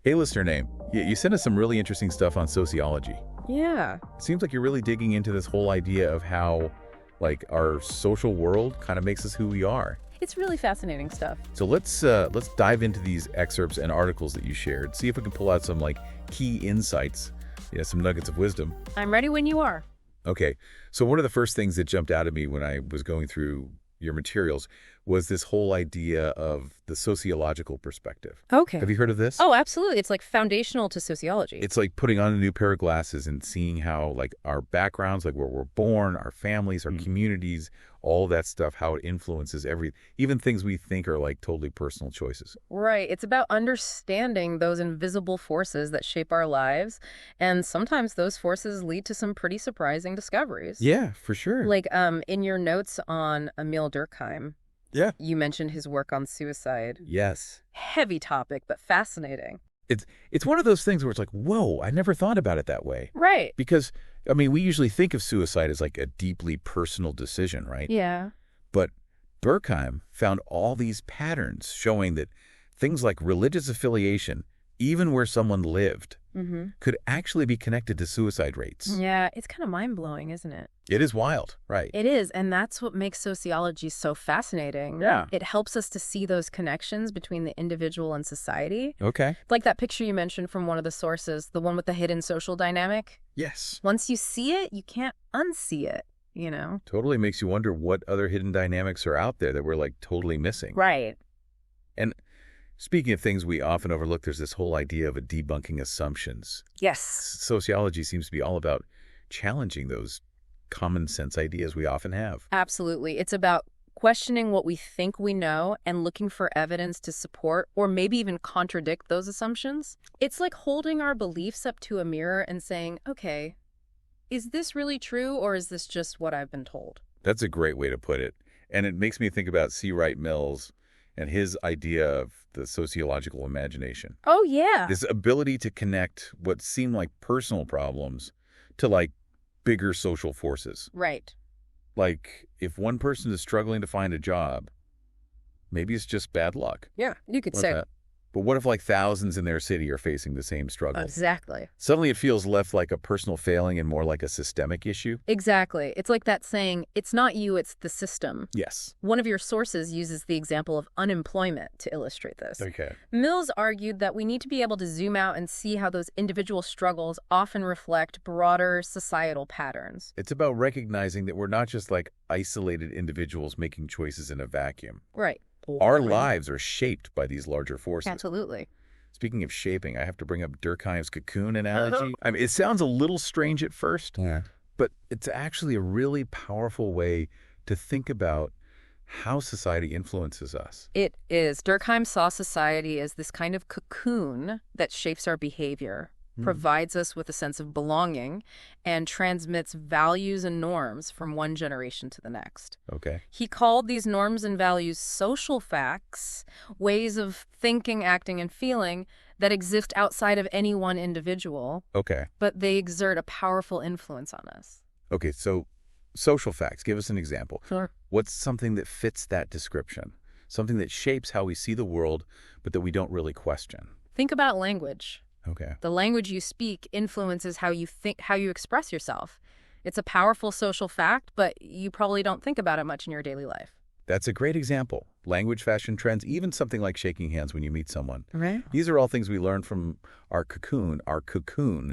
Hey, listener name. You sent us some really interesting stuff on sociology. Yeah. It seems like you're really digging into this whole idea of how, like, our social world kind of makes us who we are. It's really fascinating stuff. So let's dive into these excerpts and articles that you shared. See if we can pull out some like key insights, some nuggets of wisdom. I'm ready when you are. Okay. So one of the first things that jumped out at me when I was going through your materials was this whole idea of the sociological perspective. Okay. Have you heard of this? Oh, absolutely. It's like foundational to sociology. It's like putting on a new pair of glasses and seeing how like our backgrounds, like where we're born, our families, our communities, all that stuff, how it influences even things we think are like totally personal choices. Right. It's about understanding those invisible forces that shape our lives. And sometimes those forces lead to some pretty surprising discoveries. Yeah, for sure. Like in your notes on Émile Durkheim, Yeah. you mentioned his work on suicide. Yes. Heavy topic, but fascinating. It's one of those things where it's like, whoa, I never thought about it that way. Right. Because, I mean, we usually think of suicide as like a deeply personal decision, right? Yeah. But Durkheim found all these patterns showing that things like religious affiliation, even where someone lived, could actually be connected to suicide rates. Yeah, it's kind of mind-blowing, isn't it? It is wild, right? It is, and that's what makes sociology so fascinating. Yeah. It helps us to see those connections between the individual and society. Okay. Like that picture you mentioned from one of the sources, the one with the hidden social dynamic. Yes. Once you see it, you can't unsee it, Totally makes you wonder what other hidden dynamics are out there that we're like totally missing. Right. And speaking of things we often overlook, there's this whole idea of debunking assumptions. Yes. Sociology seems to be all about challenging those common sense ideas we often have. Absolutely. It's about questioning what we think we know and looking for evidence to support or maybe even contradict those assumptions. It's like holding our beliefs up to a mirror and saying, okay, is this really true or is this just what I've been told? That's a great way to put it. And it makes me think about C. Wright Mills and his idea of the sociological imagination. Oh, yeah. This ability to connect what seem like personal problems to like bigger social forces. Right. Like if one person is struggling to find a job, maybe it's just bad luck. Yeah, you could What's say. that? But what if like thousands in their city are facing the same struggle? Exactly. Suddenly it feels less like a personal failing and more like a systemic issue. Exactly. It's like that saying, it's not you, it's the system. Yes. One of your sources uses the example of unemployment to illustrate this. Okay. Mills argued that we need to be able to zoom out and see how those individual struggles often reflect broader societal patterns. It's about recognizing that we're not just like isolated individuals making choices in a vacuum. Right. Our lives are shaped by these larger forces. Absolutely. Speaking of shaping, I have to bring up Durkheim's cocoon analogy. I mean, it sounds a little strange at first, but it's actually a really powerful way to think about how society influences us. It is. Durkheim saw society as this kind of cocoon that shapes our behavior, provides us with a sense of belonging, and transmits values and norms from one generation to the next. Okay. He called these norms and values social facts, ways of thinking, acting, and feeling that exist outside of any one individual, Okay. but they exert a powerful influence on us. Okay, so social facts. Give us an example. Sure. What's something that fits that description? Something that shapes how we see the world, but that we don't really question. Think about language. Okay. The language you speak influences how you think, how you express yourself. It's a powerful social fact, but you probably don't think about it much in your daily life. That's a great example. Language, fashion trends, even something like shaking hands when you meet someone. Right. These are all things we learn from our cocoon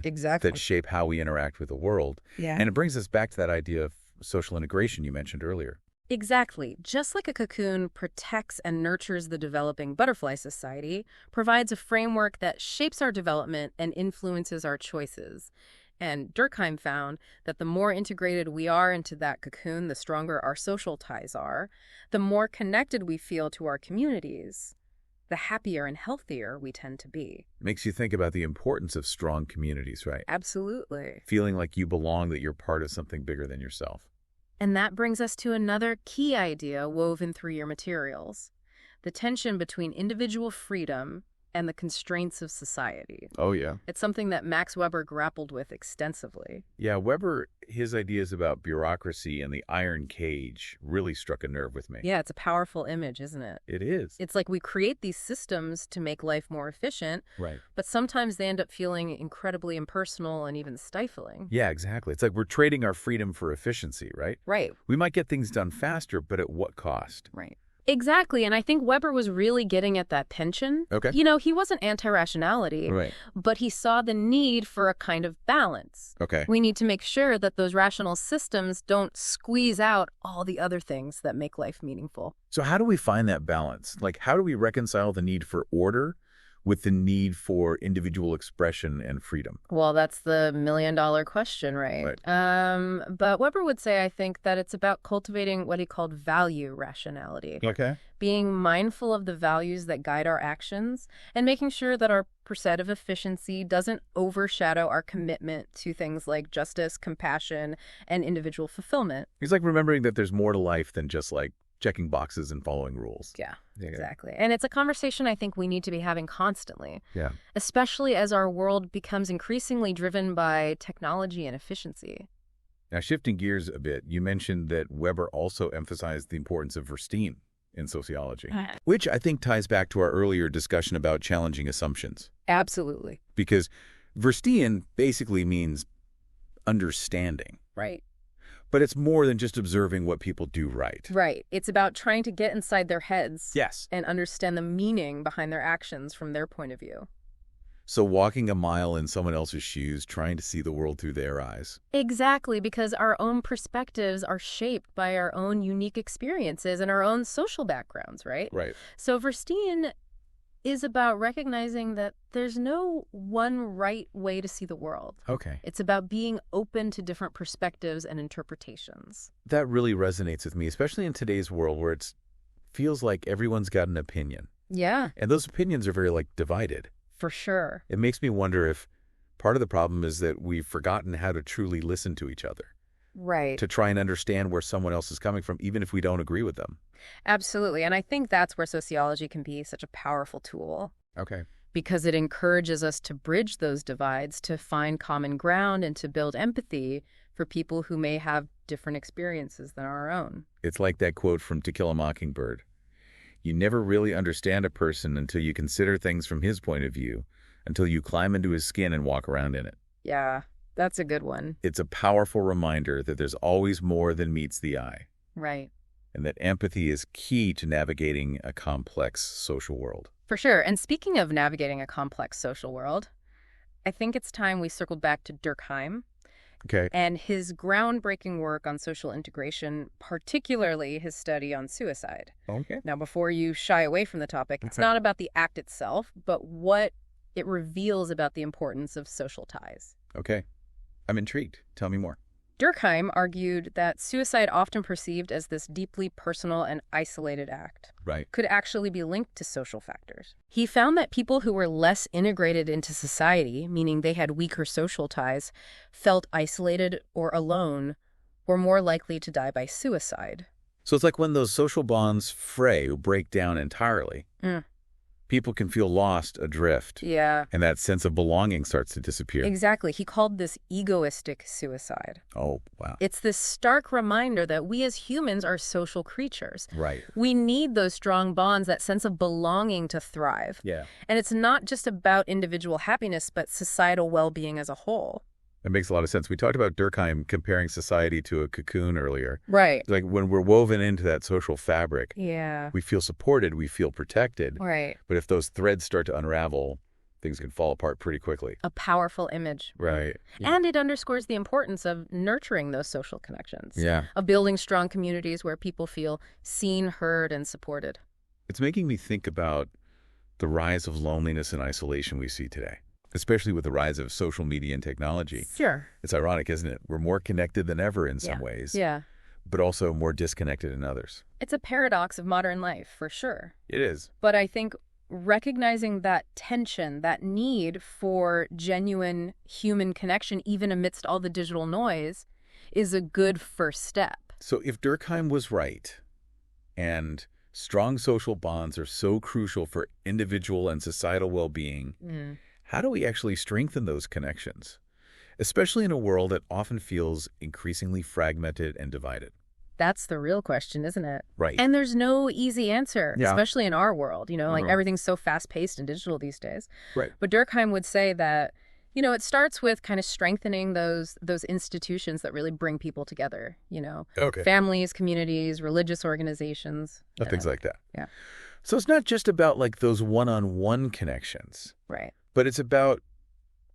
Exactly. that shape how we interact with the world. Yeah. And it brings us back to that idea of social integration you mentioned earlier. Exactly. Just like a cocoon protects and nurtures the developing butterfly society, provides a framework that shapes our development and influences our choices. And Durkheim found that the more integrated we are into that cocoon, the stronger our social ties are, the more connected we feel to our communities, the happier and healthier we tend to be. Makes you think about the importance of strong communities, right? Absolutely. Feeling like you belong, that you're part of something bigger than yourself. And that brings us to another key idea woven through your materials: the tension between individual freedom and the constraints of society. Oh, yeah. It's something that Max Weber grappled with extensively. Yeah, Weber, his ideas about bureaucracy and the iron cage really struck a nerve with me. Yeah, it's a powerful image, isn't it? It is. It's like we create these systems to make life more efficient, Right. but sometimes they end up feeling incredibly impersonal and even stifling. Yeah, exactly. It's like we're trading our freedom for efficiency, right? Right. We might get things done faster, but at what cost? Right. Exactly, and I think Weber was really getting at that tension. Okay. You know, he wasn't anti-rationality, Right. but he saw the need for a kind of balance. Okay. We need to make sure that those rational systems don't squeeze out all the other things that make life meaningful. So how do we find that balance? Like, how do we reconcile the need for order with the need for individual expression and freedom? Well, that's the million-dollar question, right? But Weber would say, I think, that it's about cultivating what he called value rationality. Okay. Being mindful of the values that guide our actions and making sure that our pursuit of efficiency doesn't overshadow our commitment to things like justice, compassion, and individual fulfillment. It's like remembering that there's more to life than just like checking boxes and following rules. Yeah, exactly. And it's a conversation I think we need to be having constantly. Yeah. Especially as our world becomes increasingly driven by technology and efficiency. Now, shifting gears a bit, you mentioned that Weber also emphasized the importance of Verstehen in sociology, which I think ties back to our earlier discussion about challenging assumptions. Absolutely. Because Verstehen basically means understanding. Right. But it's more than just observing what people do right. Right. It's about trying to get inside their heads. Yes. And understand the meaning behind their actions from their point of view. So walking a mile in someone else's shoes, trying to see the world through their eyes. Exactly, because our own perspectives are shaped by our own unique experiences and our own social backgrounds, right? Right. So Verstehen is about recognizing that there's no one right way to see the world. Okay. It's about being open to different perspectives and interpretations. That really resonates with me, especially in today's world where it feels like everyone's got an opinion. Yeah. And those opinions are very, divided. For sure. It makes me wonder if part of the problem is that we've forgotten how to truly listen to each other. Right. To try and understand where someone else is coming from, even if we don't agree with them. Absolutely. And I think that's where sociology can be such a powerful tool. Okay. Because it encourages us to bridge those divides, to find common ground, and to build empathy for people who may have different experiences than our own. It's like that quote from To Kill a Mockingbird. You never really understand a person until you consider things from his point of view, until you climb into his skin and walk around in it. Yeah, that's a good one. It's a powerful reminder that there's always more than meets the eye. Right. And that empathy is key to navigating a complex social world. For sure. And speaking of navigating a complex social world, I think it's time we circled back to Durkheim. Okay. And his groundbreaking work on social integration, particularly his study on suicide. Okay. Now, before you shy away from the topic, it's not about the act itself, but what it reveals about the importance of social ties. Okay. I'm intrigued. Tell me more. Durkheim argued that suicide, often perceived as this deeply personal and isolated act, Right. could actually be linked to social factors. He found that people who were less integrated into society, meaning they had weaker social ties, felt isolated or alone, were more likely to die by suicide. So it's like when those social bonds fray or break down entirely, people can feel lost adrift. Yeah. And that sense of belonging starts to disappear. Exactly. He called this egoistic suicide. Oh, wow. It's this stark reminder that we as humans are social creatures. Right. We need those strong bonds, that sense of belonging to thrive. Yeah. And it's not just about individual happiness, but societal well-being as a whole. That makes a lot of sense. We talked about Durkheim comparing society to a cocoon earlier. Right. Like when we're woven into that social fabric, Yeah. we feel supported, we feel protected. Right. But if those threads start to unravel, things can fall apart pretty quickly. A powerful image. Right. And it underscores the importance of nurturing those social connections. Yeah. Of building strong communities where people feel seen, heard, and supported. It's making me think about the rise of loneliness and isolation we see today, especially with the rise of social media and technology. Sure. It's ironic, isn't it? We're more connected than ever in some ways, Yeah. but also more disconnected in others. It's a paradox of modern life, for sure. It is. But I think recognizing that tension, that need for genuine human connection, even amidst all the digital noise, is a good first step. So if Durkheim was right, and strong social bonds are so crucial for individual and societal well-being. How do we actually strengthen those connections, especially in a world that often feels increasingly fragmented and divided? That's the real question, isn't it? Right. And there's no easy answer, Yeah. especially in our world. Like Uh-huh. everything's so fast-paced and digital these days. Right. But Durkheim would say that, it starts with kind of strengthening those institutions that really bring people together, Okay. families, communities, religious organizations. Things like that. Yeah. So it's not just about like those one-on-one connections, Right. but it's about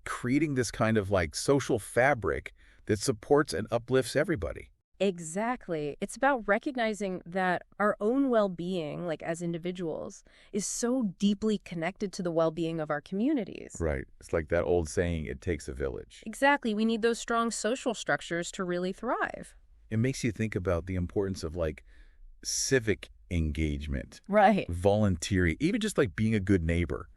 creating this kind of like social fabric that supports and uplifts everybody. Exactly. It's about recognizing that our own well-being, like as individuals, is so deeply connected to the well-being of our communities. Right. It's like that old saying, it takes a village. Exactly. We need those strong social structures to really thrive. It makes you think about the importance of like civic engagement, Right. volunteering, even just like being a good neighbor.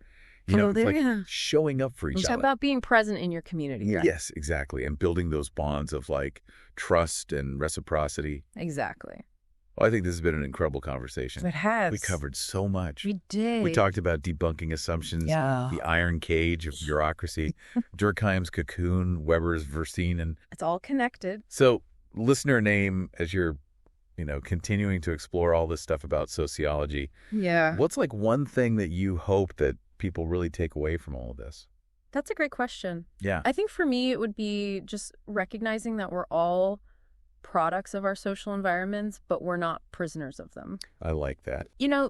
It's like showing up for each It's other. about being present in your community. Right? Yes, exactly. And building those bonds of like trust and reciprocity. Exactly. Well, I think this has been an incredible conversation. It has. We covered so much. We did. We talked about debunking assumptions, the iron cage of bureaucracy, Durkheim's cocoon, Weber's Verstehen. It's all connected. So, listener name, as you're, continuing to explore all this stuff about sociology, what's like one thing that you hope that people really take away from all of this? That's a great question. Yeah. I think for me, it would be just recognizing that we're all products of our social environments, but we're not prisoners of them. I like that.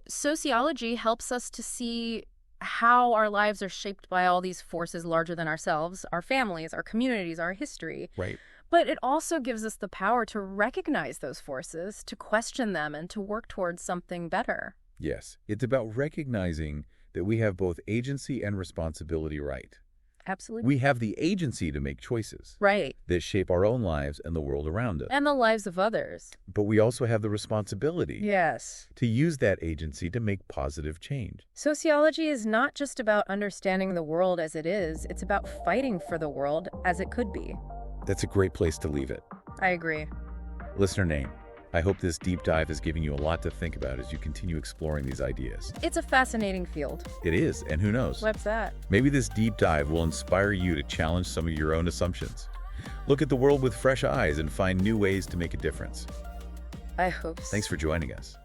Sociology helps us to see how our lives are shaped by all these forces larger than ourselves, our families, our communities, our history. Right. But it also gives us the power to recognize those forces, to question them, and to work towards something better. Yes. It's about recognizing that we have both agency and responsibility, right? Absolutely. We have the agency to make choices. Right. That shape our own lives and the world around us. And the lives of others. But we also have the responsibility Yes. to use that agency to make positive change. Sociology is not just about understanding the world as it is, it's about fighting for the world as it could be. That's a great place to leave it. I agree. Listener name, I hope this deep dive is giving you a lot to think about as you continue exploring these ideas. It's a fascinating field. It is, and who knows? What's that? Maybe this deep dive will inspire you to challenge some of your own assumptions. Look at the world with fresh eyes and find new ways to make a difference. I hope so. Thanks for joining us.